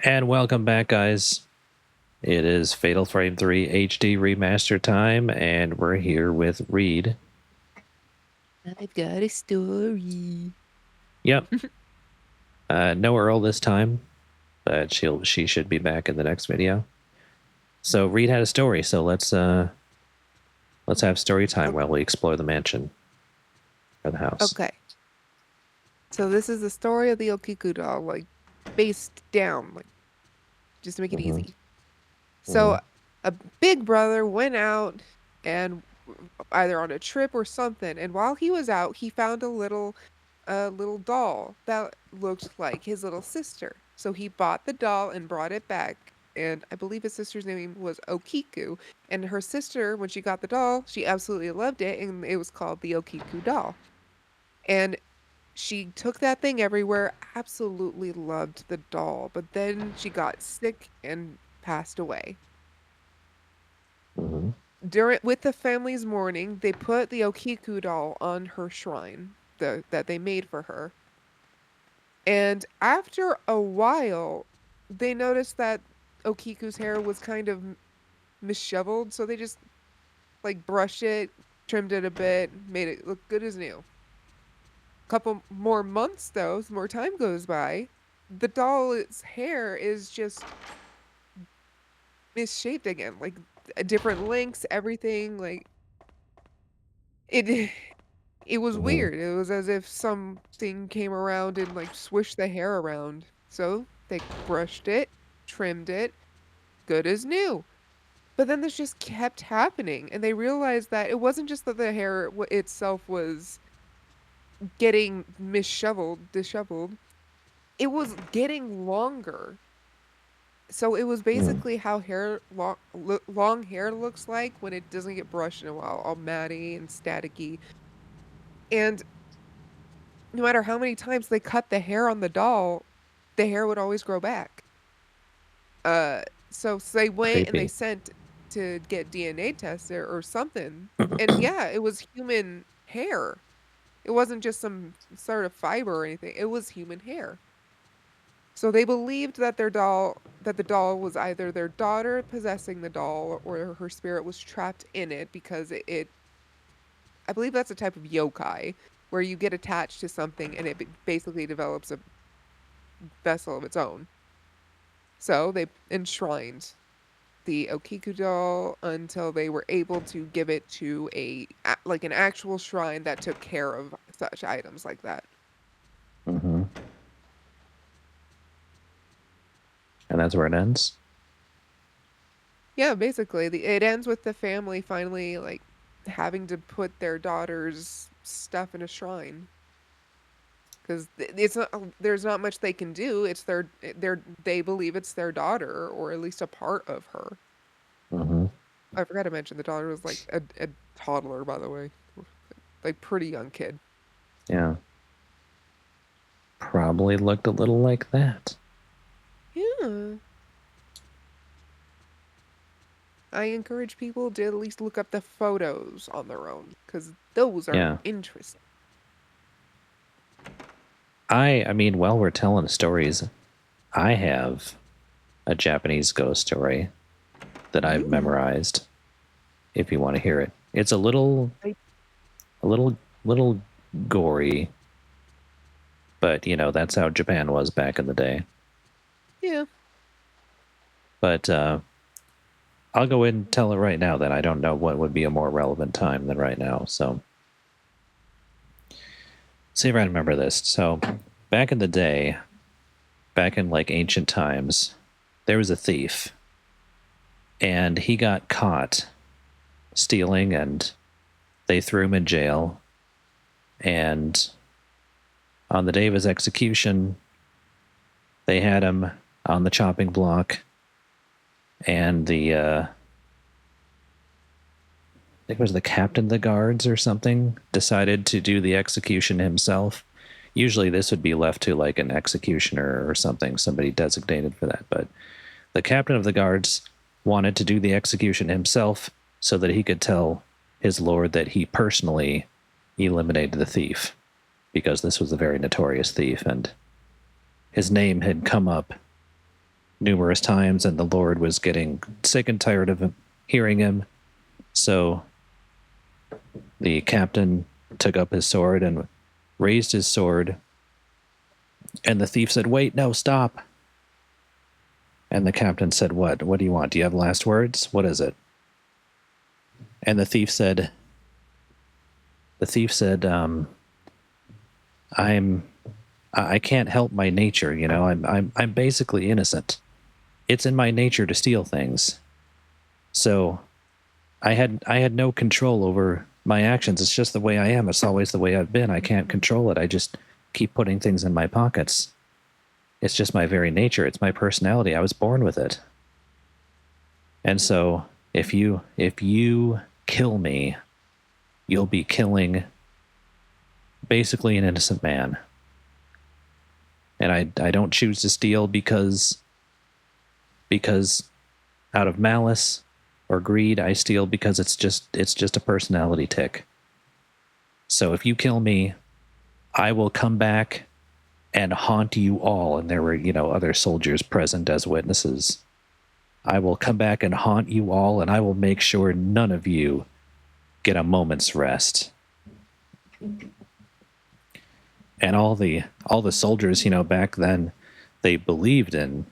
And welcome back, guys. It is Fatal Frame 3 HD Remaster time, and we're here with Reed. I've got a story. Yep. No Earl this time, but she should be back in the next video. So Reed had a story, so let's have story time while we explore the mansion or the house. Okay. So this is the story of the Okiku doll, like based down, like just to make it easy. So a big brother went out and either on a trip or something, and while he was out, he found a little doll that looked like his little sister. So he bought the doll and brought it back. And I believe his sister's name was Okiku. And her sister, when she got the doll, she absolutely loved it, and it was called the Okiku doll. And she took that thing everywhere, absolutely loved the doll, but then she got sick and passed away. Mm-hmm. With the family's mourning, they put the Okiku doll on her shrine that they made for her. And after a while, they noticed that Okiku's hair was kind of misheveled, so they just like brushed it, trimmed it a bit, made it look good as new. Couple more months though, some more time goes by, the doll's hair is just misshaped again, like different lengths, everything. Like it, it was Mm-hmm. weird. It was as if something came around and like swished the hair around. So they brushed it, trimmed it, good as new. But then this just kept happening, and they realized that it wasn't just that the hair itself was getting disheveled. It was getting longer. So it was basically how long hair looks like when it doesn't get brushed in a while, all matty and staticky. And no matter how many times they cut the hair on the doll, the hair would always grow back. Uh, so they went and they Creepy. sent to get DNA tested or something. And yeah, it was human hair. It wasn't just some sort of fiber or anything. It was human hair. So they believed that the doll was either their daughter possessing the doll or her spirit was trapped in it because I believe that's a type of yokai where you get attached to something and it basically develops a vessel of its own. So they enshrined the Okiku doll until they were able to give it to like an actual shrine that took care of such items like that. Mm-hmm. And that's where it ends. Yeah, basically, it ends with the family finally like having to put their daughter's stuff in a shrine because it's not there's not much they can do. It's they believe it's their daughter or at least a part of her. Mm-hmm. I forgot to mention the daughter was like a toddler, by the way, like pretty young kid. Yeah. Probably looked a little like that. Yeah, I encourage people to at least look up the photos on their own because those are Yeah. interesting. I mean, while we're telling stories, I have a Japanese ghost story that I've Ooh, memorized. If you want to hear it, it's a little, I, a little, little gory, but that's how Japan was back in the day. yeah. But I'll go ahead and tell it right now. That I don't know what would be a more relevant time than right now. So see if I remember this. So back in the day, back in like ancient times, there was a thief, and he got caught stealing, and they threw him in jail. And on the day of his execution, they had him on the chopping block, and I think it was the captain of the guards or something, decided to do the execution himself. Usually this would be left to like an executioner or something, somebody designated for that. But the captain of the guards wanted to do the execution himself so that he could tell his lord that he personally eliminated the thief, because this was a very notorious thief, and his name had come up numerous times, and the Lord was getting sick and tired of him, hearing him. So the captain took up his sword and raised his sword, and the thief said, "Wait, no, stop." And the captain said, "What? What do you want? Do you have last words? What is it?" And the thief said, I can't help my nature, you know. I'm basically innocent. It's in my nature to steal things. So I had no control over my actions. It's just the way I am. It's always the way I've been. I can't control it. I just keep putting things in my pockets. It's just my very nature. It's my personality. I was born with it. And so if you kill me, you'll be killing basically an innocent man. And I don't choose to steal because out of malice or greed. I steal because it's just a personality tick. So if you kill me, I will come back and haunt you all. And there were, other soldiers present as witnesses. I will come back and haunt you all, and I will make sure none of you get a moment's rest. And all the soldiers, back then, they believed in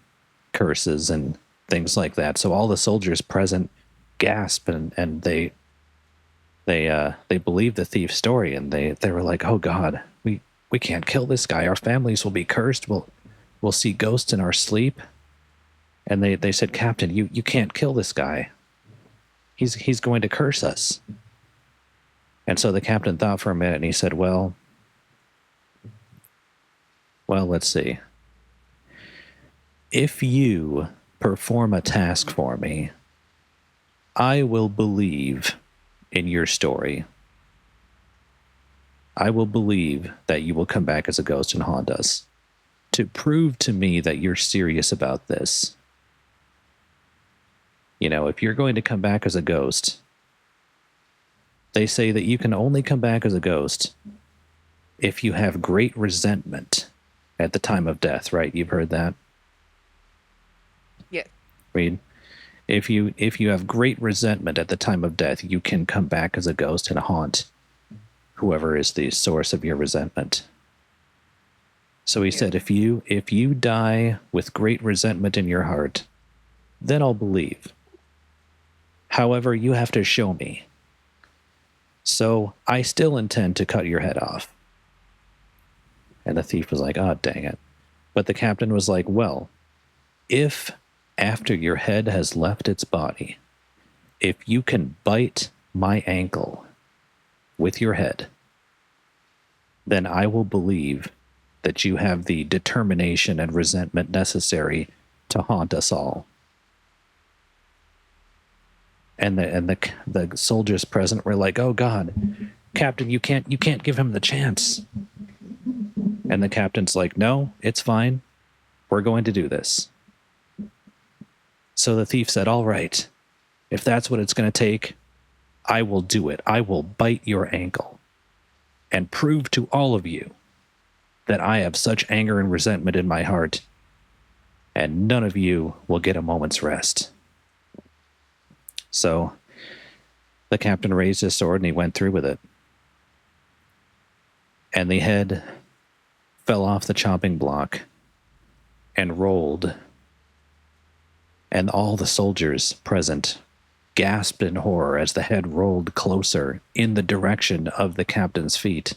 curses and things like that. So all the soldiers present gasped, and they believed the thief's story, and they were like, "Oh God, we can't kill this guy. Our families will be cursed. We'll see ghosts in our sleep." And they said, "Captain, you can't kill this guy. He's going to curse us." And so the captain thought for a minute, and he said, well, let's see. If you perform a task for me, I will believe in your story. I will believe that you will come back as a ghost and haunt us, to prove to me that you're serious about this. If you're going to come back as a ghost, they say that you can only come back as a ghost if you have great resentment at the time of death, right? You've heard that? Yeah. Read. If you have great resentment at the time of death, you can come back as a ghost and haunt whoever is the source of your resentment. So he said, if you die with great resentment in your heart, then I'll believe. However, you have to show me. So I still intend to cut your head off. And the thief was like, "Oh, dang it." But the captain was like, "Well, if after your head has left its body, if you can bite my ankle with your head, then I will believe that you have the determination and resentment necessary to haunt us all." And the soldiers present were like, "Oh God, Captain, you can't give him the chance." And the captain's like, "No, it's fine. We're going to do this." So the thief said, "All right, if that's what it's going to take, I will do it. I will bite your ankle and prove to all of you that I have such anger and resentment in my heart, and none of you will get a moment's rest." So the captain raised his sword and he went through with it. And the head fell off the chopping block and rolled. And all the soldiers present gasped in horror as the head rolled closer in the direction of the captain's feet.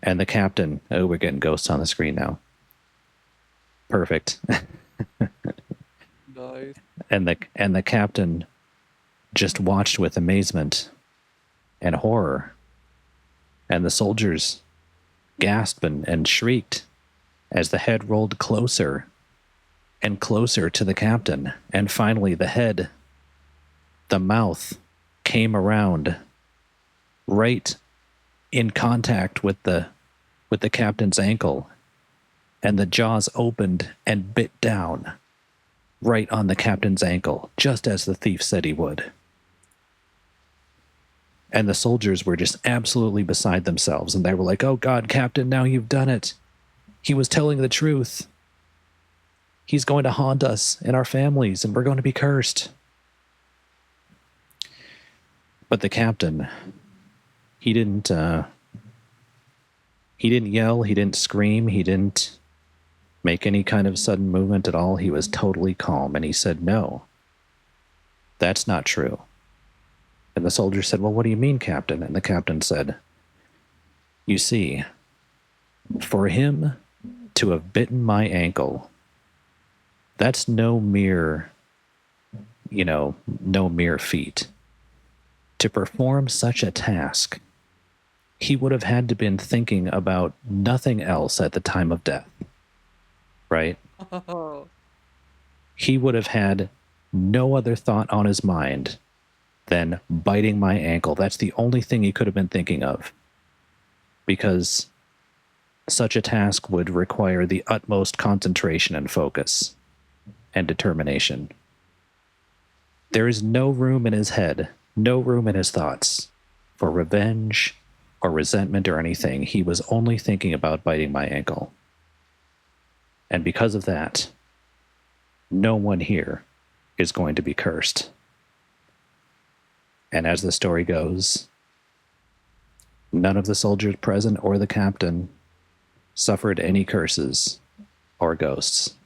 And the captain, we're getting ghosts on the screen now. Perfect. Nice. And the captain just watched with amazement and horror. And the soldiers gasped and shrieked as the head rolled closer and closer to the captain. And finally the head, the mouth, came around right in contact with the captain's ankle, and the jaws opened and bit down right on the captain's ankle, just as the thief said he would. And the soldiers were just absolutely beside themselves, and they were like, "Oh God, Captain, now you've done it. He was telling the truth." He's going to haunt us and our families, and we're going to be cursed. But the captain, he didn't yell, he didn't scream, he didn't make any kind of sudden movement at all. He was totally calm, and he said, "No, that's not true." And the soldier said, "Well, what do you mean, Captain?" And the captain said, "You see, for him to have bitten my ankle, that's no mere feat. To perform such a task, he would have had to been thinking about nothing else at the time of death, right? Oh. He would have had no other thought on his mind than biting my ankle. That's the only thing he could have been thinking of, because such a task would require the utmost concentration and focus and determination. There is no room in his head, no room in his thoughts for revenge or resentment or anything. He was only thinking about biting my ankle. And because of that, no one here is going to be cursed." And as the story goes, none of the soldiers present or the captain suffered any curses or ghosts.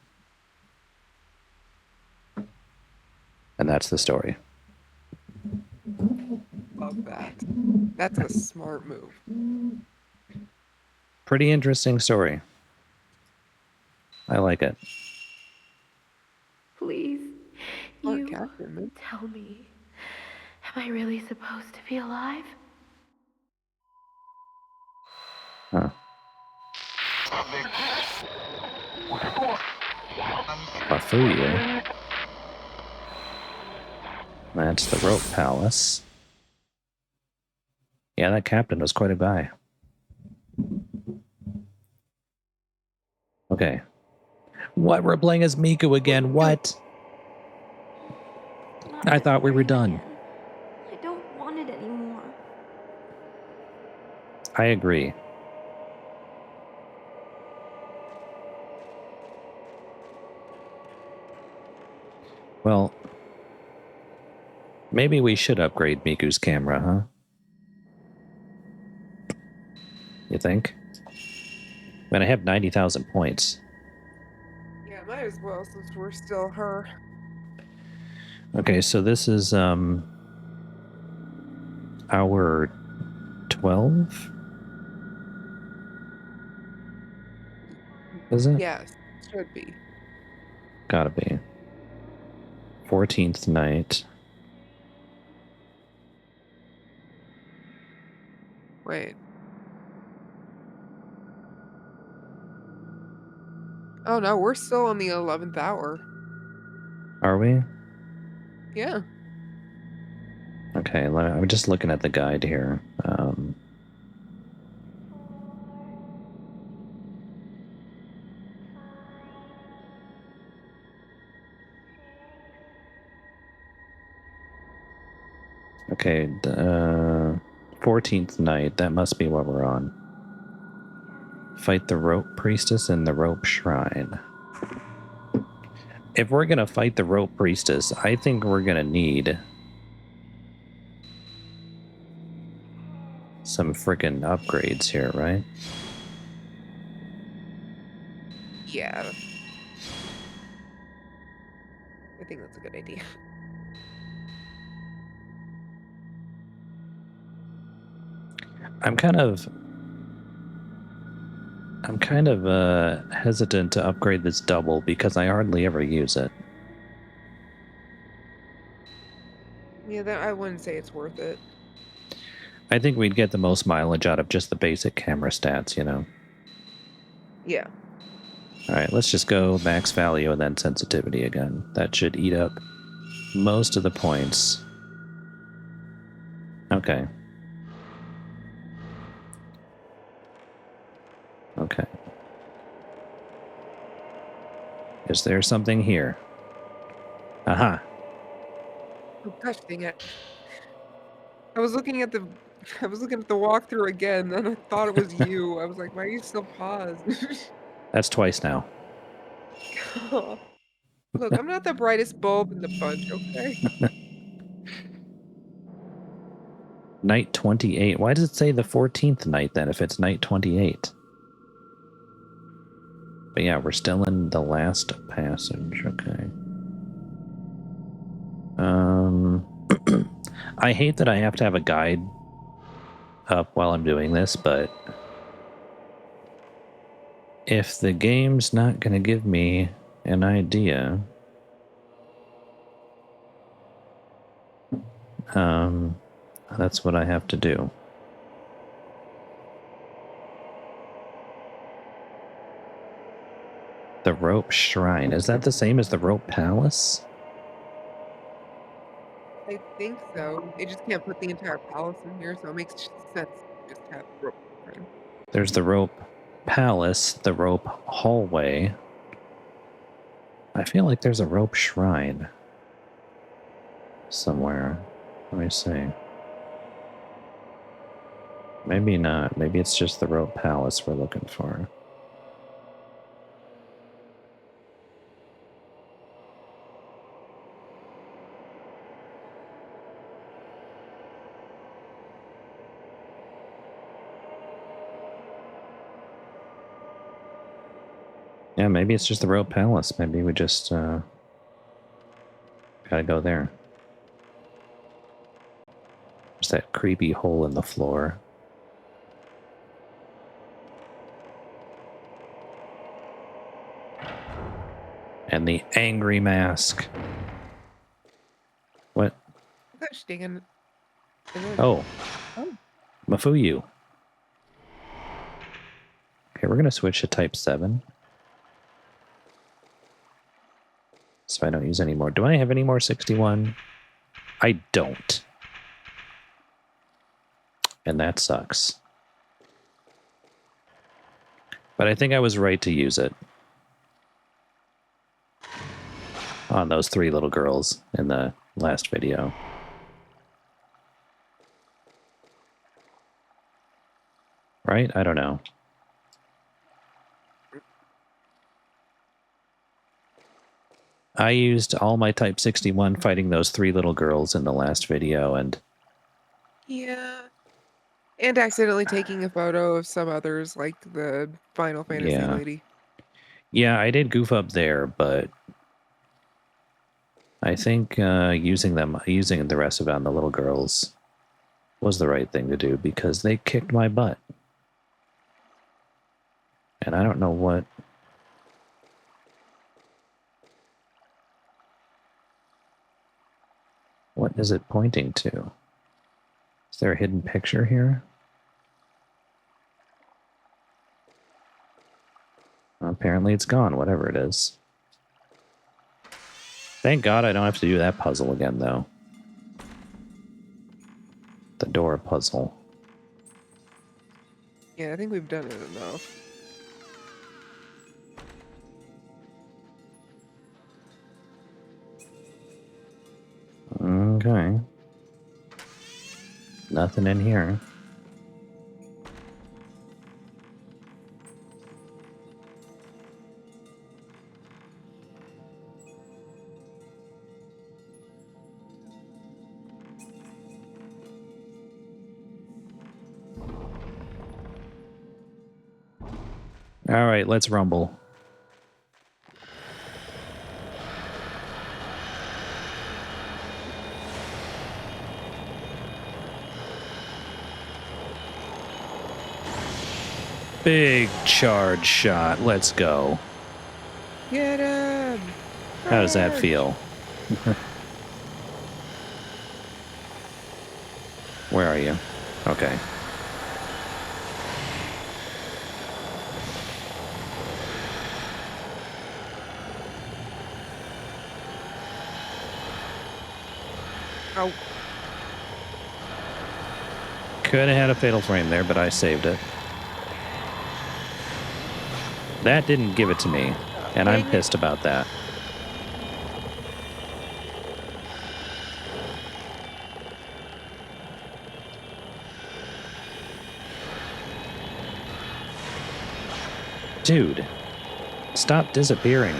And that's the story. Love that. That's a smart move. Pretty interesting story. I like it. Please, Smart you captain, man. tell me, am I really supposed to be alive? Huh. Mafuyu. That's the rope palace. Yeah, that captain was quite a guy. Okay. What? We're playing as Miku again. What? Not I this thought we were dream done. again. I don't want it anymore. I agree. Well, maybe we should upgrade Miku's camera, huh? You think? I mean, I have 90,000 points. Yeah, might as well since we're still her. Okay, so this is hour 12? Is it? Yes, should be. Gotta be. 14th night. Wait. Oh no, we're still on the 11th hour. Are we? Yeah. Okay, I'm just looking at the guide here. Okay, 14th night. That must be what we're on. Fight the rope priestess in the rope shrine. If we're gonna fight the rope priestess, I think we're gonna need some freaking upgrades here, right? Yeah. I think that's a good idea. I'm kind of hesitant to upgrade this double because I hardly ever use it. Yeah, that I wouldn't say it's worth it. I think we'd get the most mileage out of just the basic camera stats, you know? Yeah. All right, let's just go max value and then sensitivity again. That should eat up most of the points. Okay. Okay. Is there something here? Aha. Oh gosh dang it. I was looking at the I was looking at the walkthrough again, and I thought it was you. I was like, "Why are you still paused?" That's twice now. Look, I'm not the brightest bulb in the bunch, okay? Night 28. Why does it say the 14th night then if it's night 28? But yeah, we're still in the last passage. Okay. I hate that I have to have a guide up while I'm doing this, but if the game's not going to give me an idea, that's what I have to do. The Rope Shrine. Is that the same as the Rope Palace? I think so. They just can't put the entire palace in here, so it makes sense to just have rope run. There's the Rope Palace, the Rope Hallway. I feel like there's a Rope Shrine somewhere. Let me see. Maybe not. Maybe it's just the Rope Palace we're looking for. Yeah, maybe it's just the Rope Palace. Maybe we just gotta go there. There's that creepy hole in the floor. And the angry mask. What? What's that stinging? Oh. Oh. Mafuyu. Okay, we're gonna switch to type 7. So I don't use any more. Do I have any more 61? I don't. And that sucks. But I think I was right to use it. On those 3 little girls in the last video. Right? I don't know. I used all my Type 61 fighting those 3 little girls in the last video, and... Yeah. And accidentally taking a photo of some others, like the Final Fantasy lady. Yeah, I did goof up there, but... I think using the rest of it on the little girls was the right thing to do, because they kicked my butt. And I don't know what... What is it pointing to? Is there a hidden picture here? Apparently it's gone, whatever it is. Thank God I don't have to do that puzzle again, though. The door puzzle. Yeah, I think we've done it enough. Okay. Nothing in here. All right, let's rumble. Big charge shot. Let's go. Get him! How does that feel? Where are you? Okay. Oh. Could have had a fatal frame there, but I saved it. That didn't give it to me, and I'm pissed about that. Dude, stop disappearing.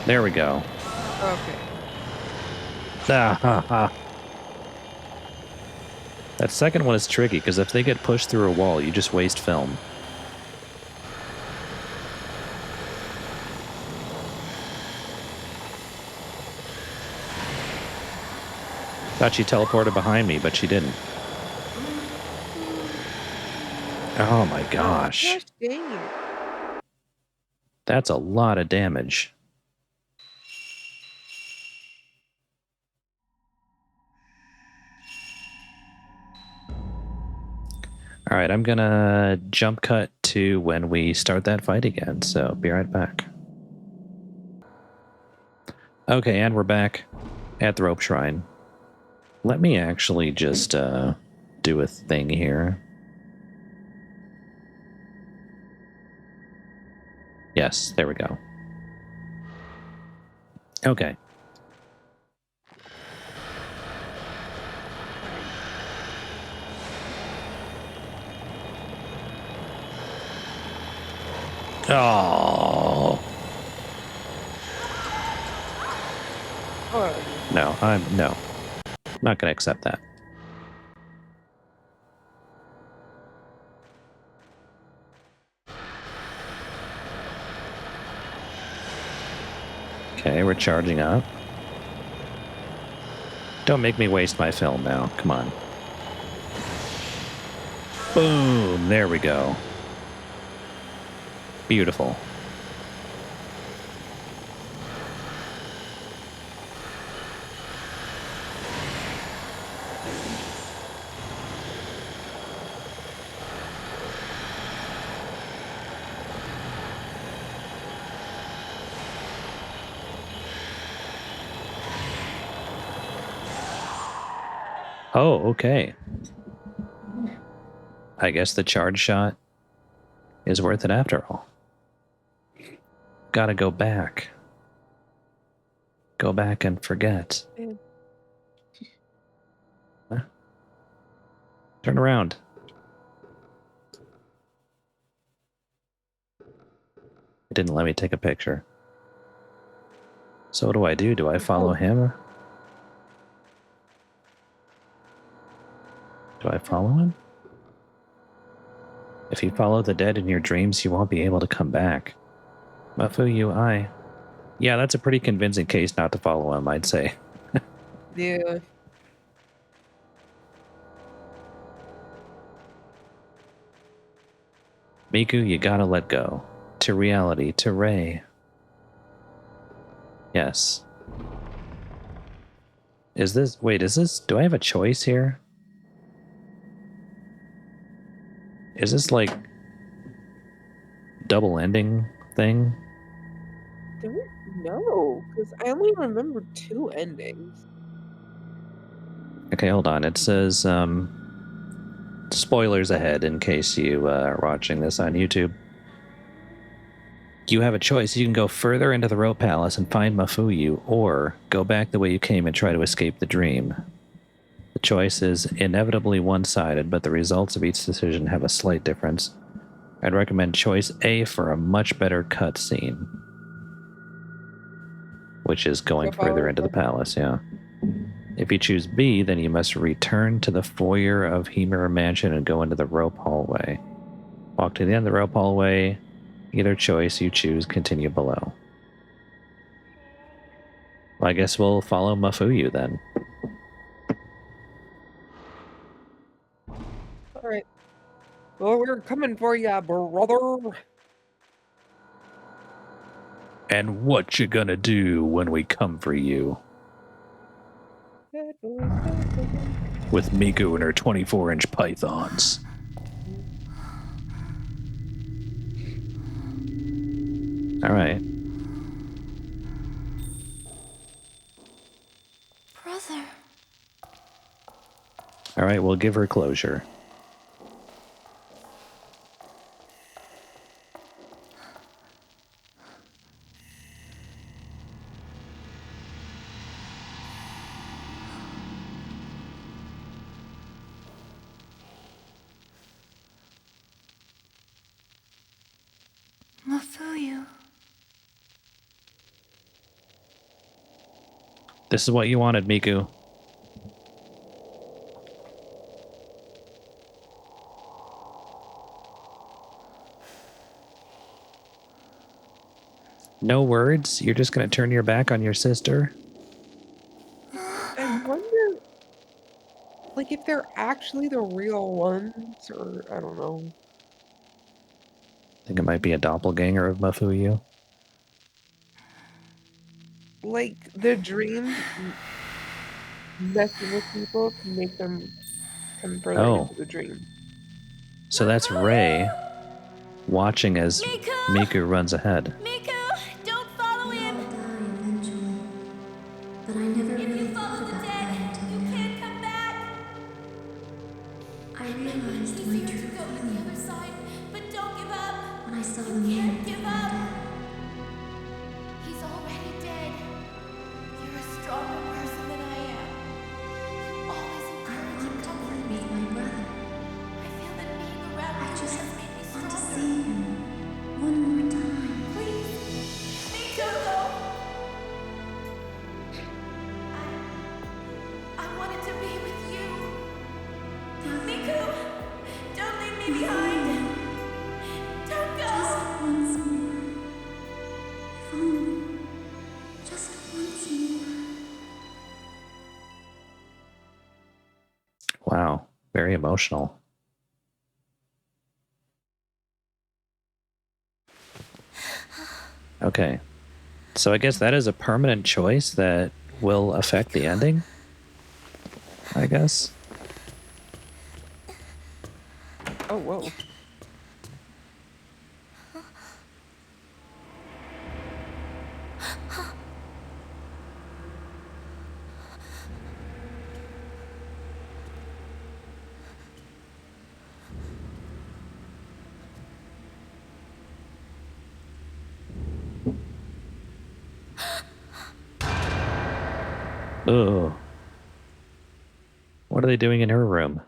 There we go. Okay. Ah, ha, ha. That second one is tricky, because if they get pushed through a wall, you just waste film. Thought she teleported behind me, but she didn't. Oh my gosh. Gosh dang it. That's a lot of damage. All right, I'm gonna jump cut to when we start that fight again, so be right back. Okay, and we're back at the rope shrine. Let me actually just do a thing here. Yes, there we go. Okay. Oh. No, I'm not going to accept that. Okay, we're charging up. Don't make me waste my film now. Come on. Boom. There we go. Beautiful. Oh, okay. I guess the charge shot is worth it after all. Gotta go back. Go back and forget. Huh? Turn around. It didn't let me take a picture. So what do I do? Do I follow him? Do I follow him? If you follow the dead in your dreams, you won't be able to come back. Mafuyu, yeah, that's a pretty convincing case not to follow him, I'd say. Yeah. Miku, you gotta let go. To reality, to Rei. Yes. Is this... Wait, is this... Do I have a choice here? Is this like... double ending thing? Don't know, because I only remember 2 endings. Okay, hold on. It says, spoilers ahead in case you are watching this on YouTube. You have a choice. You can go further into the Rope Palace and find Mafuyu, or go back the way you came and try to escape the dream. The choice is inevitably one-sided, but the results of each decision have a slight difference. I'd recommend choice A for a much better cutscene, which is going further into the palace, yeah. If you choose B, then you must return to the foyer of Himura Mansion and go into the rope hallway. Walk to the end of the rope hallway. Either choice you choose, continue below. Well, I guess we'll follow Mafuyu then. Alright. Well, we're coming for ya, brother. And what you gonna do when we come for you? Bad boys, bad boys. With Miku and her 24-inch pythons. Alright. Brother. Alright, we'll give her closure. Mafuyu. This is what you wanted, Miku. No words? You're just going to turn your back on your sister? I wonder, like, if they're actually the real ones, or I don't know. I think it might be a doppelganger of Mafuyu. Like, the dreams messing with people to make them come further Oh, into the dream. so that's Rei watching as Miku runs ahead. Miku, don't follow We him. all die eventually, but I never If really you thought follow the about dead, that until you now. can't come back. I It might be realized my easier true to go to the other feelings side, but don't give up. when I saw You the man can't give before up. death. He's already dead. You're a stronger person than I am. You always I encourage and want to comfort be me. with my brother. I feel that being around I you just has made me want to stronger. see him one more time. Please, Miku. I wanted to be with you. Miku, don't leave me behind. Don't go. Just once more. If only. Just once more. Wow, very emotional. Okay. So I guess that is a permanent choice that will affect the ending, I guess. Oh, whoa. Ugh. What are they doing in her room?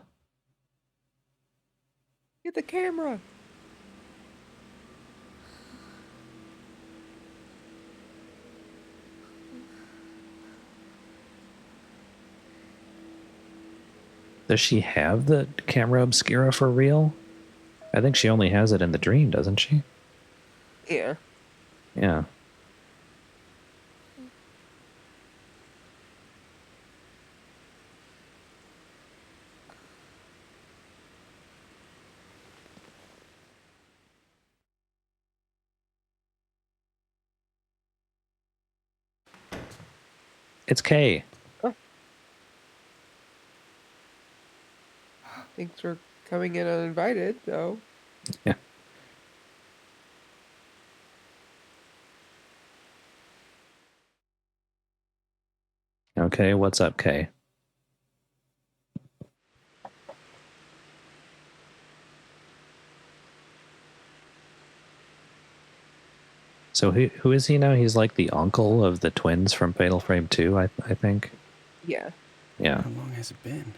Get the camera. Does she have the camera obscura for real? I think she only has it in the dream, doesn't she? Yeah. Yeah. It's Kay. Thanks for coming in uninvited, though. Yeah. Okay, what's up, Kay? So who is he now? He's like the uncle of the twins from Fatal Frame 2, I think. Yeah. Yeah. How long has it been?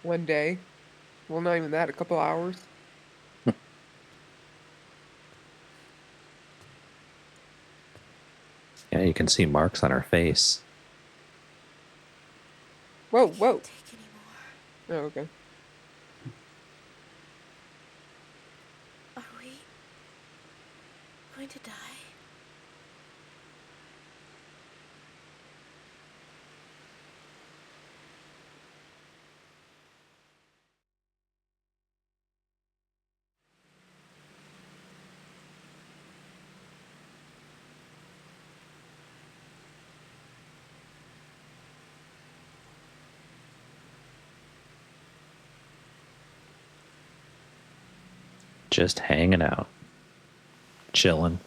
One day. Well, not even that, a couple hours. Yeah, you can see marks on her face. Whoa, whoa. Take anymore. Oh, okay. Are we going to die? Just hanging out. Chilling.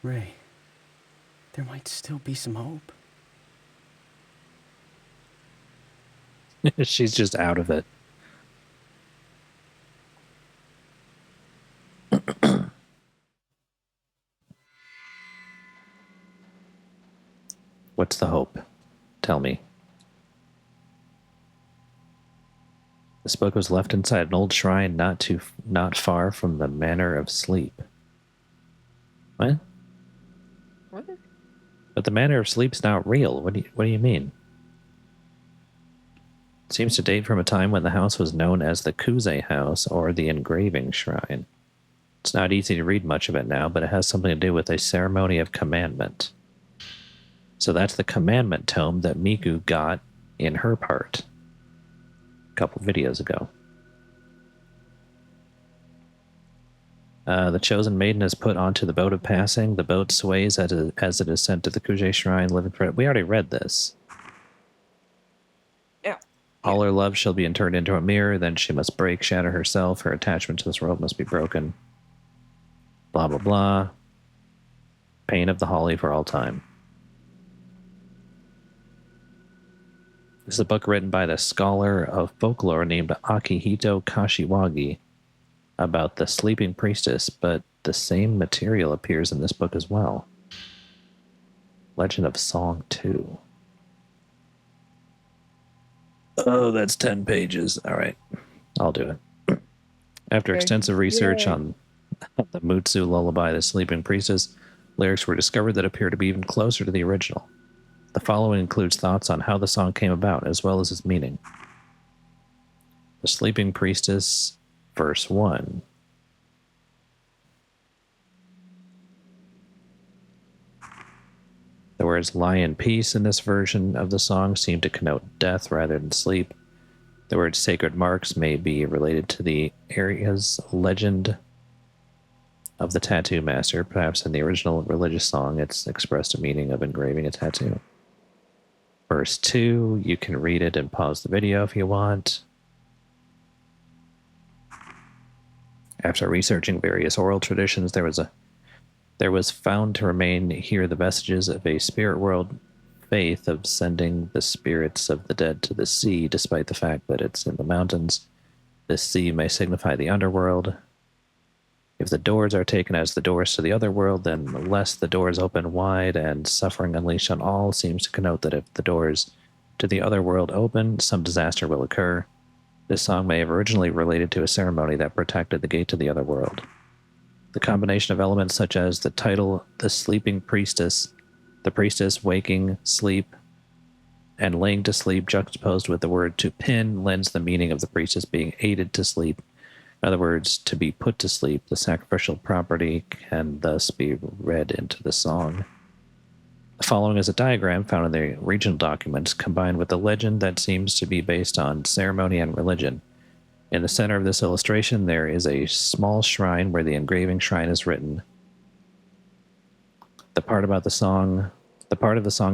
Ray, there might still be some hope. She's just out of it. What's the hope? Tell me. This book was left inside an old shrine not far from the Manor of Sleep. What? What? But the Manor of Sleep's not real. What do you mean? It seems to date from a time when the house was known as the Kuze House or the Engraving Shrine. It's not easy to read much of it now, but it has something to do with a ceremony of commandment. So that's the commandment tome that Miku got in her part a couple videos ago. The chosen maiden is put onto the boat of passing. The boat sways as it is sent to the Kuze Shrine. Living for it. We already read this. Yeah. All her love shall be turned into a mirror. Then she must break, shatter herself. Her attachment to this world must be broken. Blah, blah, blah. Pain of the Holly for all time. This is a book written by the scholar of folklore named Akihito Kashiwagi about the sleeping priestess, but the same material appears in this book as well. Legend of Song 2. Oh, that's 10 pages. All right, I'll do it. After Okay. extensive research Yay. on the Mutsu lullaby, the sleeping priestess, lyrics were discovered that appear to be even closer to the original. The following includes thoughts on how the song came about, as well as its meaning. The Sleeping Priestess, verse 1. The words lie in peace in this version of the song seem to connote death rather than sleep. The words sacred marks may be related to the area's legend of the tattoo master. Perhaps in the original religious song, it's expressed a meaning of engraving a tattoo. Verse 2, you can read it and pause the video if you want. After researching various oral traditions, there was found to remain here the vestiges of a spirit world faith of sending the spirits of the dead to the sea, despite the fact that it's in the mountains. This sea may signify the underworld. If the doors are taken as the doors to the other world, then unless the doors open wide and suffering unleashed on all seems to connote that if the doors to the other world open, some disaster will occur. This song may have originally related to a ceremony that protected the gate to the other world. The combination of elements such as the title, the sleeping priestess, the priestess waking, sleep, and laying to sleep juxtaposed with the word to pin lends the meaning of the priestess being aided to sleep. In other words, to be put to sleep. The sacrificial property can thus be read into the song. The following is a diagram found in the regional documents combined with a legend that seems to be based on ceremony and religion. In the center of this illustration, there is a small shrine where the engraving shrine is written. The part of the song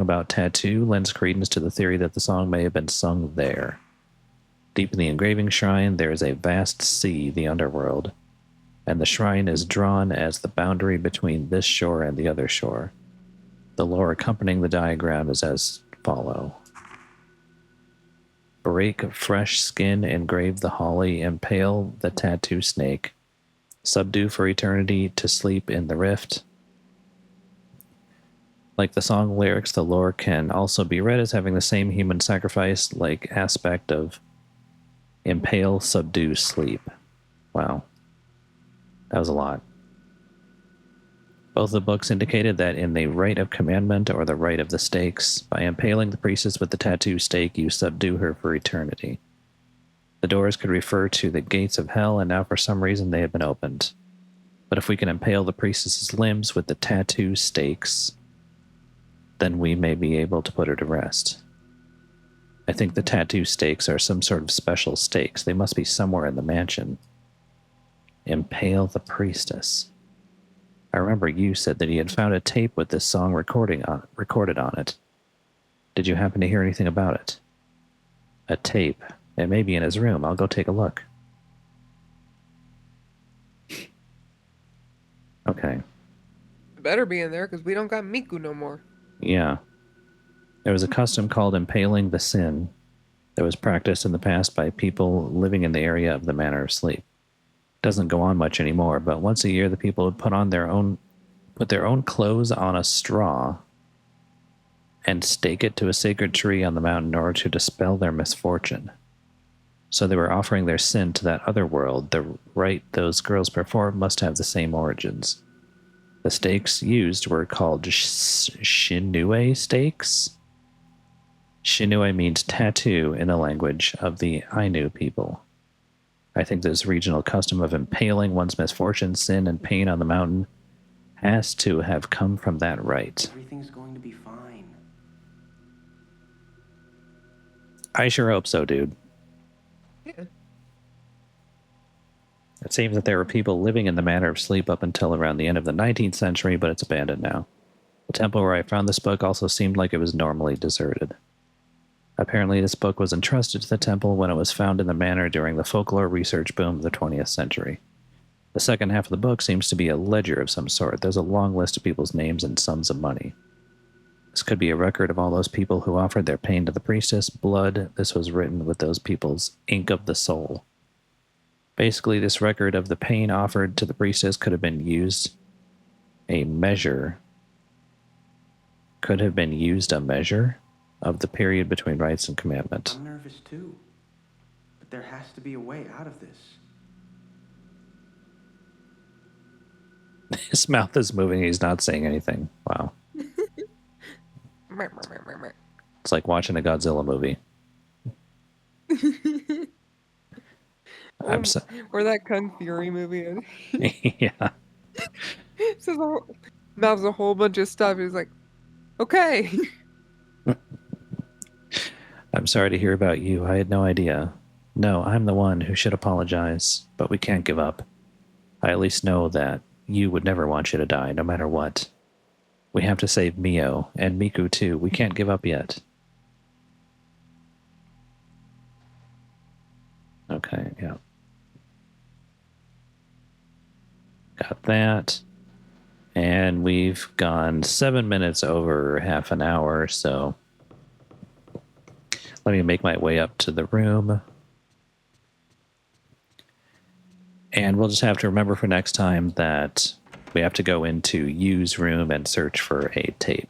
about tattoo lends credence to the theory that the song may have been sung there. Deep in the engraving shrine, there is a vast sea, the underworld, and the shrine is drawn as the boundary between this shore and the other shore. The lore accompanying the diagram is as follows. Break fresh skin, engrave the holly, impale the tattoo snake, subdue for eternity to sleep in the rift. Like the song lyrics, the lore can also be read as having the same human sacrifice-like aspect of impale, subdue, sleep. Wow. That was a lot. Both the books indicated that in the rite of commandment or the rite of the stakes, by impaling the priestess with the tattoo stake, you subdue her for eternity. The doors could refer to the gates of hell, and now for some reason they have been opened. But if we can impale the priestess's limbs with the tattoo stakes, then we may be able to put her to rest. I think the tattoo stakes are some sort of special stakes. They must be somewhere in the mansion. Impale the priestess. I remember you said that he had found a tape with this song recorded on it. Did you happen to hear anything about it? A tape. It may be in his room. I'll go take a look. Okay. better be in there because we don't got Miku no more. Yeah. There was a custom called impaling the sin that was practiced in the past by people living in the area of the Manor of Sleep. Doesn't go on much anymore, but once a year the people would put their own clothes on a straw and stake it to a sacred tree on the mountain in order to dispel their misfortune. So they were offering their sin to that other world. The rite those girls performed must have the same origins. The stakes used were called Shinue stakes. Shinue means tattoo in the language of the Ainu people. I think this regional custom of impaling one's misfortune, sin, and pain on the mountain has to have come from that rite. Everything's going to be fine. I sure hope so, dude. Yeah. It seems that there were people living in the Manor of Sleep up until around the end of the 19th century, but it's abandoned now. The temple where I found this book also seemed like it was normally deserted. Apparently, this book was entrusted to the temple when it was found in the manor during the folklore research boom of the 20th century. The second half of the book seems to be a ledger of some sort. There's a long list of people's names and sums of money. This could be a record of all those people who offered their pain to the priestess. Blood, this was written with those people's ink of the soul. Basically, this record of the pain offered to the priestess could have been used a measure of the period between rites and commandment. I'm nervous too. But there has to be a way out of this. His mouth is moving. He's not saying anything. Wow. It's like watching a Godzilla movie. Or that Kung Fury movie. Yeah. Says mouths a whole bunch of stuff. He's like, okay. I'm sorry to hear about you. I had no idea. No, I'm the one who should apologize, but we can't give up. I at least know that you would never want you to die, no matter what. We have to save Mio, and Miku too. We can't give up yet. Okay, yeah. Got that. And we've gone 7 minutes over half an hour, so let me make my way up to the room. And we'll just have to remember for next time that we have to go into Yu's room and search for a tape.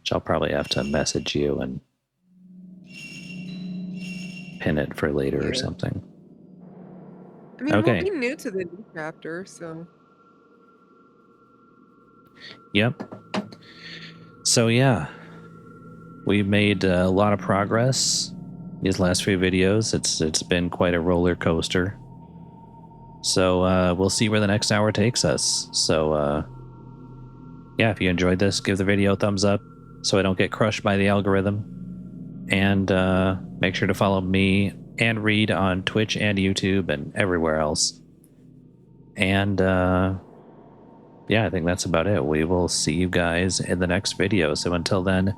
Which I'll probably have to message you and pin it for later or something. I mean, Okay. we'll be new to the new chapter, so. Yep. So yeah, we made a lot of progress these last few videos. It's been quite a roller coaster. So we'll see where the next hour takes us. So yeah, if you enjoyed this, give the video a thumbs up so I don't get crushed by the algorithm. And make sure to follow me and Reed on Twitch and YouTube and everywhere else. And yeah, I think that's about it. We will see you guys in the next video. So until then,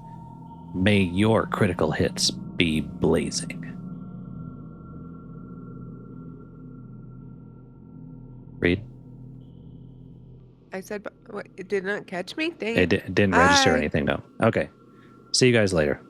may your critical hits be blazing. Reed? I said, what, it did not catch me? Dang It it. didn't register Bye. anything, no. Okay. See you guys later.